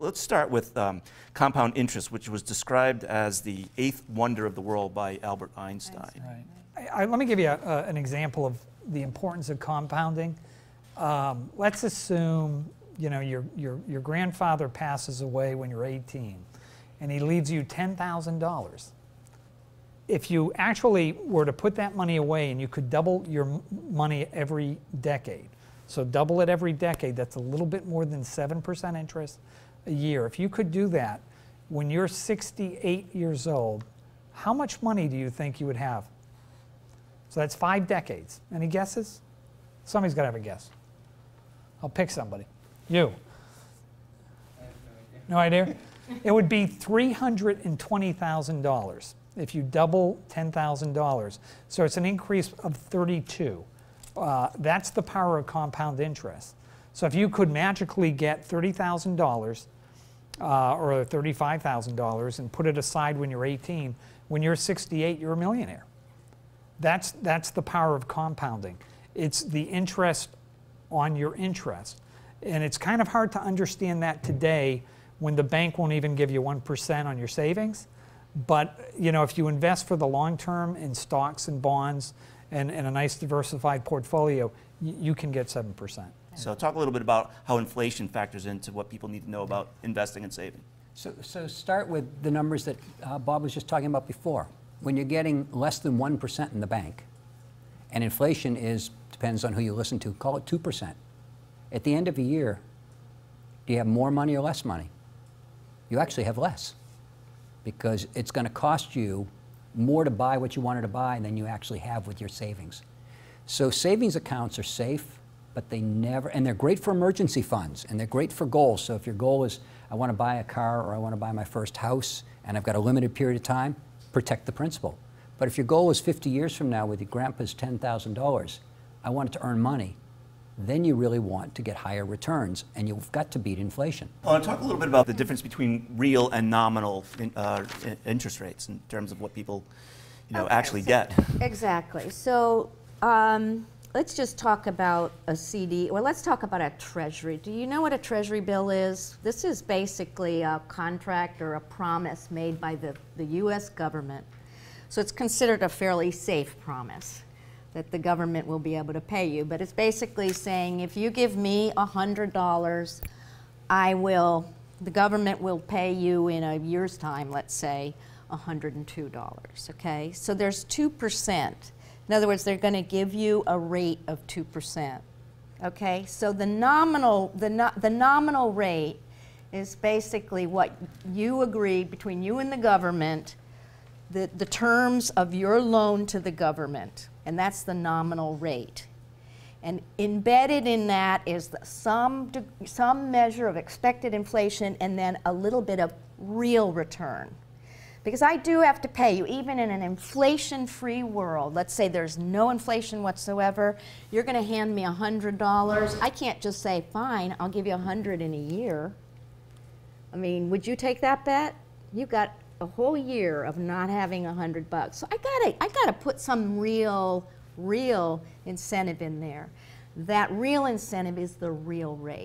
Let's start with compound interest, which was described as the eighth wonder of the world by Albert Einstein. Right. Let me give you an example of the importance of compounding. Let's assume your grandfather passes away when you're 18, and he leaves you $10,000. If you actually were to put that money away and you could double your money every decade, so double it every decade, that's a little bit more than 7% interest a year. If you could do that when you're 68 years old, how much money do you think you would have? So that's 5 decades. Any guesses? Somebody's got to have a guess. I'll pick somebody. You. I have no idea. No idea? It would be $320,000 if you double $10,000. So it's an increase of 32. That's the power of compound interest. So if you could magically get $30,000 or $35,000 and put it aside when you're 18, when you're 68, you're a millionaire. That's the power of compounding. It's the interest on your interest. And it's kind of hard to understand that today when the bank won't even give you 1% on your savings. But if you invest for the long term in stocks and bonds and a nice diversified portfolio, you can get 7%. So talk a little bit about how inflation factors into what people need to know about investing and saving. So start with the numbers that Bob was just talking about before. When you're getting less than 1% in the bank, and inflation depends on who you listen to, call it 2%. At the end of a year, do you have more money or less money? You actually have less, because it's going to cost you more to buy what you wanted to buy than you actually have with your savings. So savings accounts are safe, but they're great for emergency funds, and they're great for goals. So if your goal is, I want to buy a car or I want to buy my first house, and I've got a limited period of time, protect the principal. But if your goal is 50 years from now with your grandpa's $10,000, I want it to earn money, then you really want to get higher returns, and you've got to beat inflation. I want to talk a little bit about the difference between real and nominal interest rates in terms of what people actually get. Exactly. So let's just talk about a CD, or let's talk about a treasury. Do you know what a treasury bill is? This is basically a contract or a promise made by the U.S. government. So it's considered a fairly safe promise that the government will be able to pay you. But it's basically saying, if you give me $100, the government will pay you in a year's time, let's say, $102, okay? So there's 2%. In other words, they're going to give you a rate of 2%, okay? So the nominal rate is basically what you agree between you and the government, the terms of your loan to the government, and that's the nominal rate. And embedded in that is some measure of expected inflation and then a little bit of real return. Because I do have to pay you, even in an inflation-free world. Let's say there's no inflation whatsoever. You're going to hand me $100. I can't just say, fine, I'll give you $100 in a year. I mean, would you take that bet? You got a whole year of not having $100. So I gotta put some real incentive in there. That real incentive is the real rate.